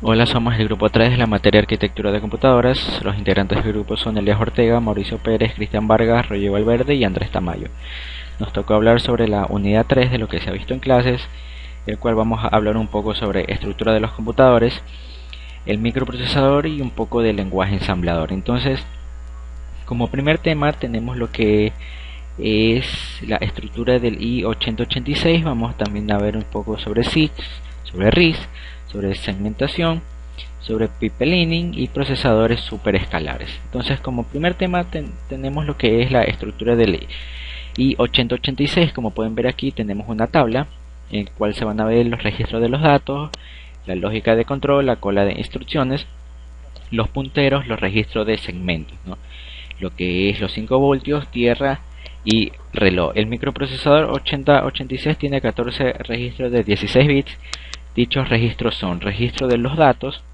Hola, somos el grupo 3 de la materia de Arquitectura de Computadoras. Los integrantes del grupo son Elías Ortega, Mauricio Pérez, Cristian Vargas, Roger Valverde y Andrés Tamayo. Nos tocó hablar sobre la unidad 3 de lo que se ha visto en clases, el cual vamos a hablar un poco sobre estructura de los computadores, el microprocesador y un poco del lenguaje ensamblador. Entonces, como primer tema tenemos lo que es la estructura del i8086. Vamos también a ver un poco sobre SIX, sobre RISC, sobre segmentación, sobre pipelining y procesadores superescalares. Entonces, como primer tema tenemos lo que es la estructura del i8086. Como pueden ver aquí tenemos una tabla en la cual se van a ver los registros de los datos, la lógica de control, la cola de instrucciones, los punteros, los registros de segmentos, ¿no? Lo que es los 5 voltios, tierra y reloj. El microprocesador 8086 tiene 14 registros de 16 bits. Dichos registros son registro de los datos,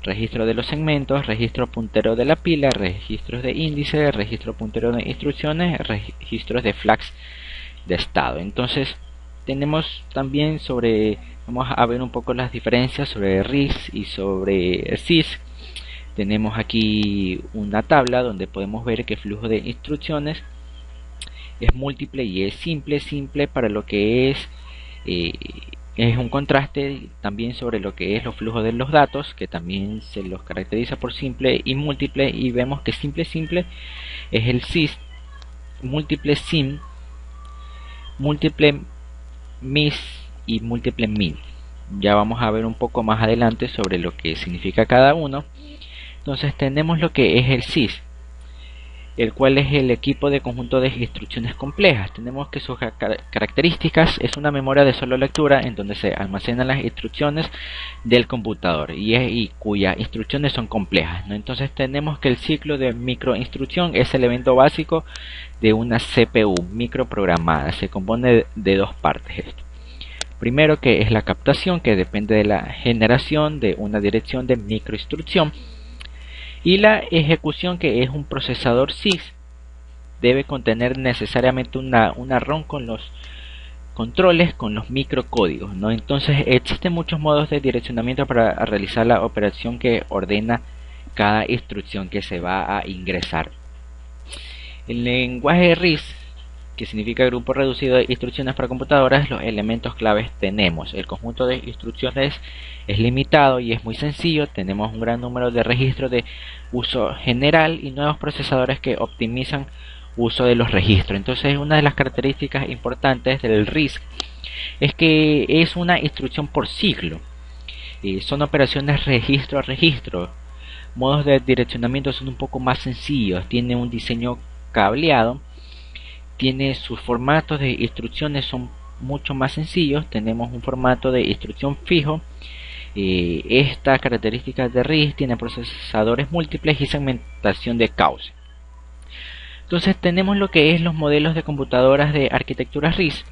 registro de los segmentos, registro puntero de la pila, registros de índice, registro puntero de instrucciones, registros de flags de estado. Entonces tenemos también vamos a ver un poco las diferencias sobre RISC y sobre CISC. Tenemos aquí una tabla donde podemos ver que el flujo de instrucciones es múltiple y es simple para lo que es un contraste también sobre lo que es los flujos de los datos, que también se los caracteriza por simple y múltiple, y vemos que simple es el CIS, múltiple SIM, múltiple MIS y múltiple MIN. Ya vamos a ver un poco más adelante sobre lo que significa cada uno. Entonces tenemos lo que es el CIS, el cual es el equipo de conjunto de instrucciones complejas. Tenemos que sus características es una memoria de solo lectura en donde se almacenan las instrucciones del computador y cuyas instrucciones son complejas, ¿no? Entonces tenemos que el ciclo de microinstrucción es el evento básico de una CPU microprogramada. Se compone de dos partes esto. Primero, que es la captación, que depende de la generación de una dirección de microinstrucción, y la ejecución, que es un procesador CISC. Debe contener necesariamente una ROM con los controles, con los microcódigos, ¿no? Entonces existen muchos modos de direccionamiento para realizar la operación que ordena cada instrucción que se va a ingresar. El lenguaje RISC, que significa grupo reducido de instrucciones para computadoras, los elementos claves tenemos: el conjunto de instrucciones es limitado y es muy sencillo, tenemos un gran número de registros de uso general y nuevos procesadores que optimizan uso de los registros. Entonces, una de las características importantes del RISC es que es una instrucción por ciclo, son operaciones registro a registro. Modos de direccionamiento son un poco más sencillos, tiene un diseño cableado, tiene sus formatos de instrucciones son mucho más sencillos. Tenemos un formato de instrucción fijo. Esta característica de RISC tiene procesadores múltiples y segmentación de cauce. Entonces tenemos lo que es los modelos de computadoras de arquitectura RISC.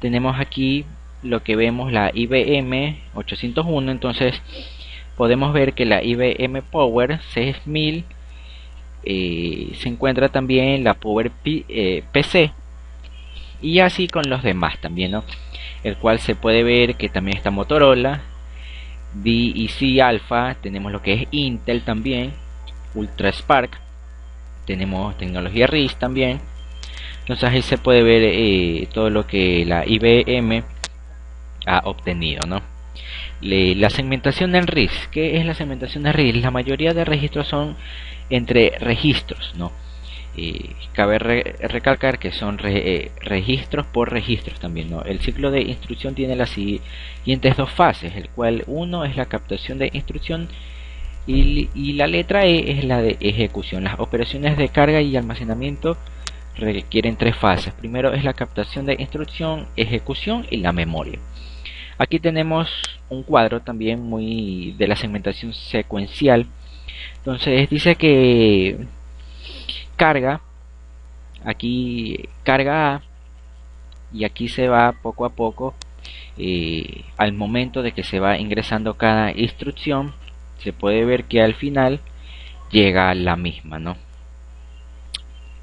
Tenemos aquí lo que vemos, la IBM 801. Entonces podemos ver que la IBM Power 6000, se encuentra también la Power PC, y así con los demás también, ¿no? El cual se puede ver que también está Motorola, DEC Alpha, tenemos lo que es Intel también, Ultra Spark, tenemos tecnología RISC también. Entonces ahí se puede ver todo lo que la IBM ha obtenido, ¿no? La segmentación en RISC. ¿Qué es la segmentación en RISC? La mayoría de registros son entre registros, ¿no? Cabe recalcar que son registros por registros también, ¿no? El ciclo de instrucción tiene las siguientes dos fases, el cual uno es la captación de instrucción y la letra E es la de ejecución. Las operaciones de carga y almacenamiento requieren tres fases. Primero es la captación de instrucción, ejecución y la memoria. Aquí tenemos un cuadro también muy de la segmentación secuencial. Entonces dice que carga, aquí carga A, y aquí se va poco a poco, al momento de que se va ingresando cada instrucción, se puede ver que al final llega la misma, ¿no?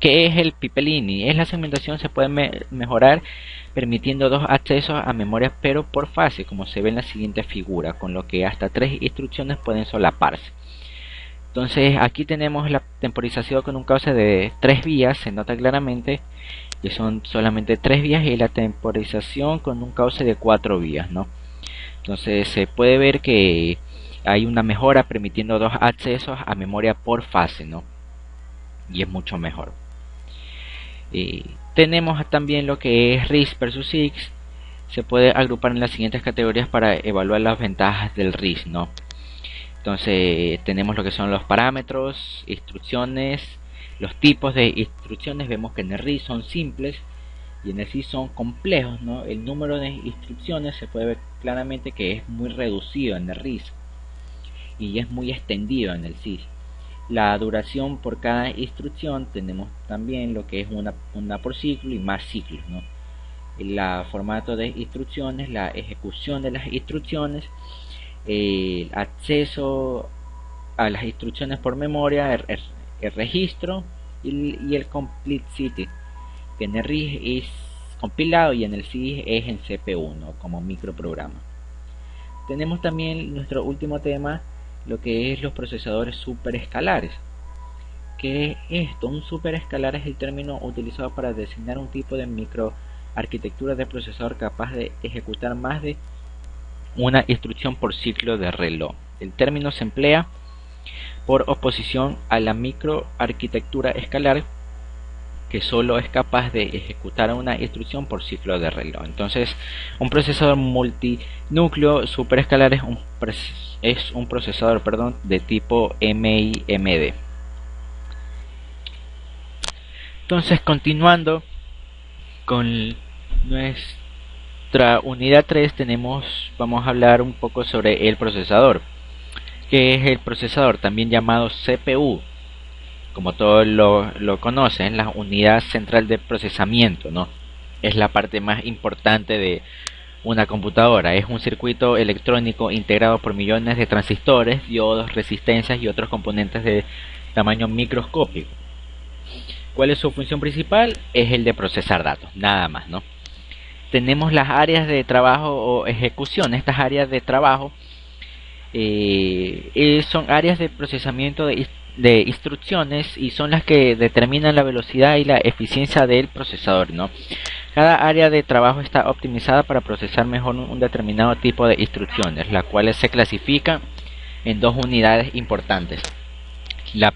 ¿Qué es el Pipellini? Es la segmentación, se puede mejorar permitiendo dos accesos a memoria pero por fase, como se ve en la siguiente figura, con lo que hasta 3 instrucciones pueden solaparse. Entonces aquí tenemos la temporización con un cauce de 3 vías, se nota claramente que son solamente 3 vías, y la temporización con un cauce de 4 vías, ¿no? Entonces se puede ver que hay una mejora permitiendo dos accesos a memoria por fase, ¿no? Y es mucho mejor. Tenemos también lo que es RISC versus SIG. Se puede agrupar en las siguientes categorías para evaluar las ventajas del RISC, ¿no? Entonces tenemos lo que son los parámetros, instrucciones, los tipos de instrucciones. Vemos que en el RISC son simples y en el SIG son complejos, ¿no? El número de instrucciones se puede ver claramente que es muy reducido en el RISC y es muy extendido en el SIG. La duración por cada instrucción, tenemos también lo que es una por ciclo y más ciclos, ¿no? El formato de instrucciones, la ejecución de las instrucciones, el acceso a las instrucciones por memoria, el registro y el complicity, que en el RISC es compilado y en el SIG es en CPU, ¿no? Como microprograma. Tenemos también nuestro último tema, lo que es los procesadores superescalares. ¿Qué es esto? Un superescalar es el término utilizado para designar un tipo de microarquitectura de procesador capaz de ejecutar más de una instrucción por ciclo de reloj. El término se emplea por oposición a la microarquitectura escalar, que solo es capaz de ejecutar una instrucción por ciclo de reloj. Entonces, un procesador multinúcleo superescalar es un procesador de tipo MIMD. Entonces, continuando con nuestra unidad 3, vamos a hablar un poco sobre el procesador. ¿Qué es el procesador? También llamado CPU. Como todos lo conocen, la unidad central de procesamiento, ¿no? Es la parte más importante de una computadora. Es un circuito electrónico integrado por millones de transistores, diodos, resistencias y otros componentes de tamaño microscópico. ¿Cuál es su función principal? Es el de procesar datos, nada más, ¿no? Tenemos las áreas de trabajo o ejecución. Estas áreas de trabajo son áreas de procesamiento de instrucciones y son las que determinan la velocidad y la eficiencia del procesador, ¿no? Cada área de trabajo está optimizada para procesar mejor un determinado tipo de instrucciones, las cuales se clasifican en dos unidades importantes. La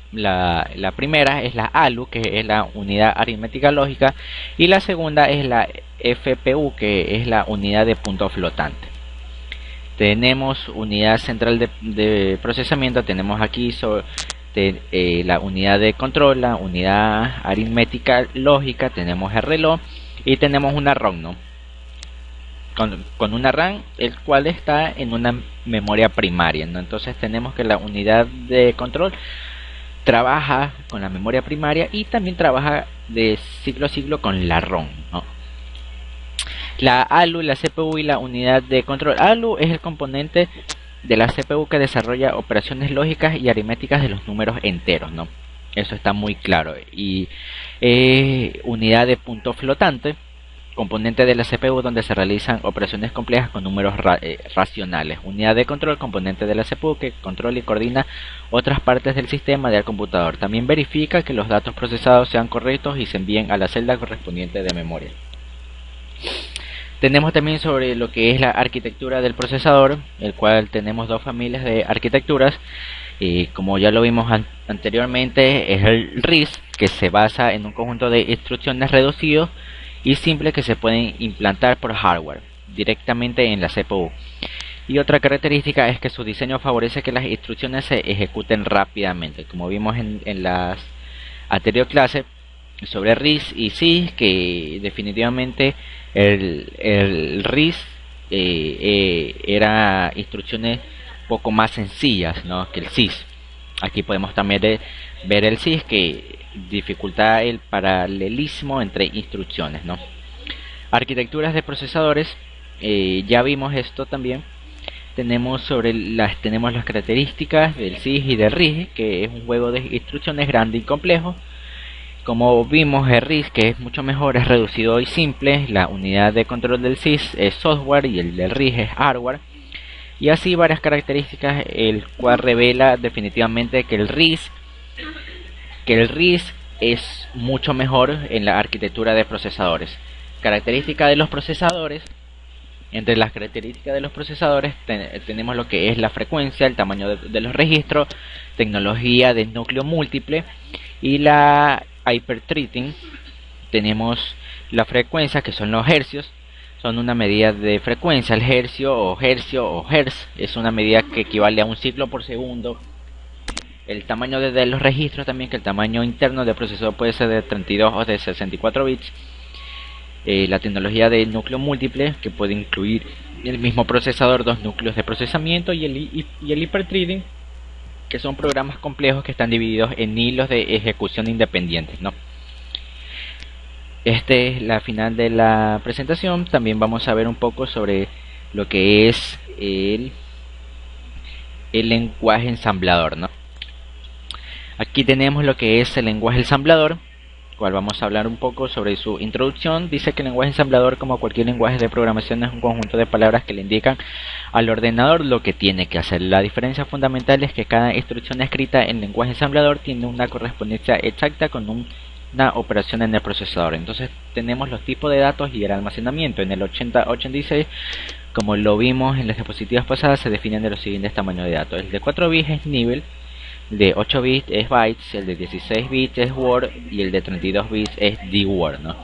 primera es la ALU, que es la unidad aritmética lógica, y la segunda es la FPU, que es la unidad de punto flotante. Tenemos unidad central de procesamiento, tenemos aquí la unidad de control, la unidad aritmética lógica, tenemos el reloj y tenemos una ROM, ¿no? Con una RAM, el cual está en una memoria primaria, ¿no? Entonces tenemos que la unidad de control trabaja con la memoria primaria y también trabaja de ciclo a ciclo con la ROM, ¿no? La ALU, la CPU y la unidad de control. ALU es el componente de la CPU que desarrolla operaciones lógicas y aritméticas de los números enteros, ¿no? Eso está muy claro. Y unidad de punto flotante, componente de la CPU donde se realizan operaciones complejas con números racionales. Unidad de control, componente de la CPU que controla y coordina otras partes del sistema del computador. También verifica que los datos procesados sean correctos y se envíen a la celda correspondiente de memoria. Tenemos también sobre lo que es la arquitectura del procesador, el cual tenemos dos familias de arquitecturas. Como ya lo vimos anteriormente, es el RISC, que se basa en un conjunto de instrucciones reducidos y simples que se pueden implantar por hardware directamente en la CPU. Y otra característica es que su diseño favorece que las instrucciones se ejecuten rápidamente, como vimos en las anterior clases sobre RISC y SIG, que definitivamente el RISC era instrucciones poco más sencillas, ¿no?, que el SIG. Aquí podemos también ver el SIG, que dificulta el paralelismo entre instrucciones, ¿no? Arquitecturas de procesadores, ya vimos esto también. Tenemos las características del SIG y del RISC, que es un juego de instrucciones grande y complejo, Como vimos, el RISC, que es mucho mejor, es reducido y simple. La unidad de control del SIS es software y el del RISC es hardware. Y así varias características, el cual revela definitivamente que el RISC es mucho mejor en la arquitectura de procesadores. Características de los procesadores. Entre las características de los procesadores tenemos lo que es la frecuencia, el tamaño de los registros, tecnología de núcleo múltiple y la hyperthreading. Tenemos la frecuencia, que son los hercios, son una medida de frecuencia. El hercio o hertz es una medida que equivale a un ciclo por segundo. El tamaño de los registros también, que el tamaño interno del procesador puede ser de 32 o de 64 bits. La tecnología de núcleo múltiple, que puede incluir el mismo procesador, dos núcleos de procesamiento, y el hyperthreading, que son programas complejos que están divididos en hilos de ejecución independientes, ¿no? Este es la final de la presentación. También vamos a ver un poco sobre lo que es el lenguaje ensamblador, ¿no? Aquí tenemos lo que es el lenguaje ensamblador, cual vamos a hablar un poco sobre su introducción. Dice que el lenguaje ensamblador, como cualquier lenguaje de programación, es un conjunto de palabras que le indican al ordenador lo que tiene que hacer. La diferencia fundamental es que cada instrucción escrita en lenguaje ensamblador tiene una correspondencia exacta con una operación en el procesador. Entonces tenemos los tipos de datos y el almacenamiento. En el 8086, como lo vimos en las diapositivas pasadas, se definen de los siguientes tamaños de datos. El de 4 bits es nivel, el de 8 bits es bytes, el de 16 bits es word y el de 32 bits es dword, ¿no?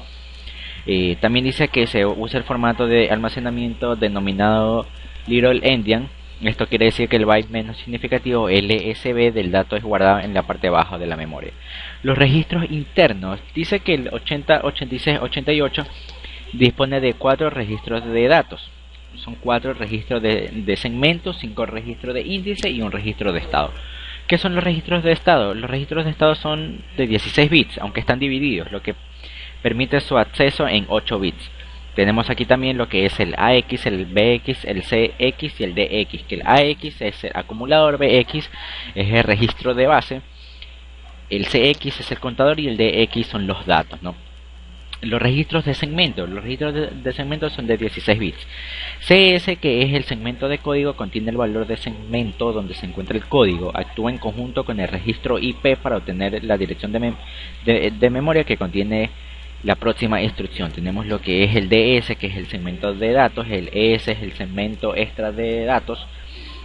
También dice que se usa el formato de almacenamiento denominado Little Endian. Esto quiere decir que el byte menos significativo, LSB, del dato es guardado en la parte baja de la memoria. Los registros internos, dice que el 80, 86, 88 dispone de 4 registros de datos. Son 4 registros de segmentos, 5 registros de índice y un registro de estado. ¿Qué son los registros de estado? Los registros de estado son de 16 bits, aunque están divididos, lo que permite su acceso en 8 bits. Tenemos aquí también lo que es el AX, el BX, el CX y el DX, que el AX es el acumulador, BX es el registro de base, el CX es el contador y el DX son los datos, ¿no? Los registros de segmento, de segmento son de 16 bits. CS, que es el segmento de código, contiene el valor de segmento donde se encuentra el código. Actúa en conjunto con el registro IP para obtener la dirección de memoria que contiene la próxima instrucción. Tenemos lo que es el DS, que es el segmento de datos, el ES es el segmento extra de datos,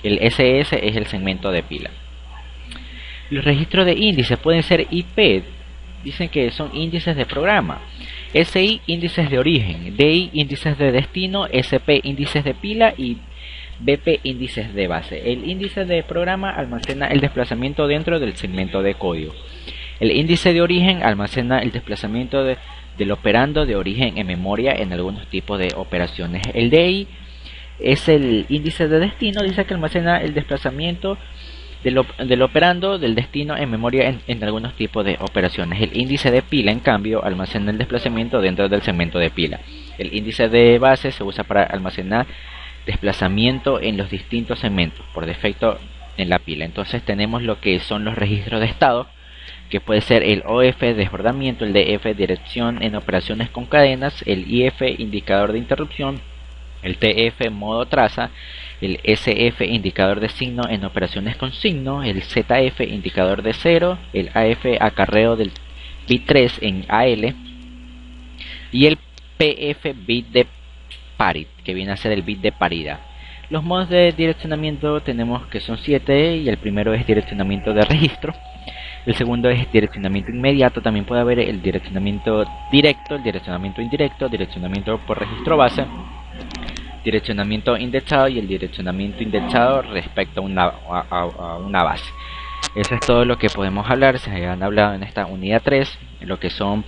el SS es el segmento de pila. Los registros de índice pueden ser IP, dicen que son índices de programa, SI índices de origen, DI índices de destino, SP índices de pila y BP índices de base. El índice de programa almacena el desplazamiento dentro del segmento de código. El índice de origen almacena el desplazamiento del operando de origen en memoria en algunos tipos de operaciones. El DI es el índice de destino, dice que almacena el desplazamiento del operando del destino en memoria en algunos tipos de operaciones. El índice de pila, en cambio, almacena el desplazamiento dentro del segmento de pila. El índice de base se usa para almacenar desplazamiento en los distintos segmentos, por defecto en la pila. Entonces tenemos lo que son los registros de estado, que puede ser el OF, desbordamiento, el DF, dirección en operaciones con cadenas, el IF, indicador de interrupción, el TF, modo traza, el SF, indicador de signo en operaciones con signo, el ZF, indicador de cero, el AF, acarreo del bit 3 en AL, y el PF, bit de parity, que viene a ser el bit de paridad. Los modos de direccionamiento tenemos que son 7, y el primero es direccionamiento de registro. El segundo es direccionamiento inmediato. También puede haber el direccionamiento directo, el direccionamiento indirecto, direccionamiento por registro base, direccionamiento indexado y el direccionamiento indexado respecto a una base. Eso es todo lo que podemos hablar. Se han hablado en esta unidad 3, lo que son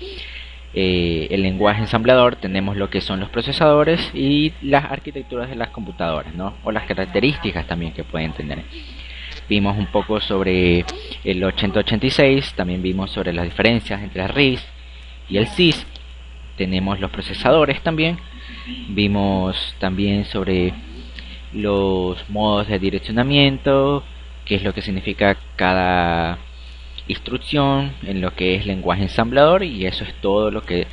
el lenguaje ensamblador. Tenemos lo que son los procesadores y las arquitecturas de las computadoras, ¿no? O las características también que pueden tener. Vimos un poco sobre el 8086, también vimos sobre las diferencias entre el RISC y el SIS. Tenemos los procesadores también. Vimos también sobre los modos de direccionamiento, qué es lo que significa cada instrucción, en lo que es lenguaje ensamblador, y eso es todo lo que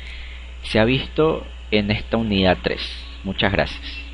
se ha visto en esta unidad 3. Muchas gracias.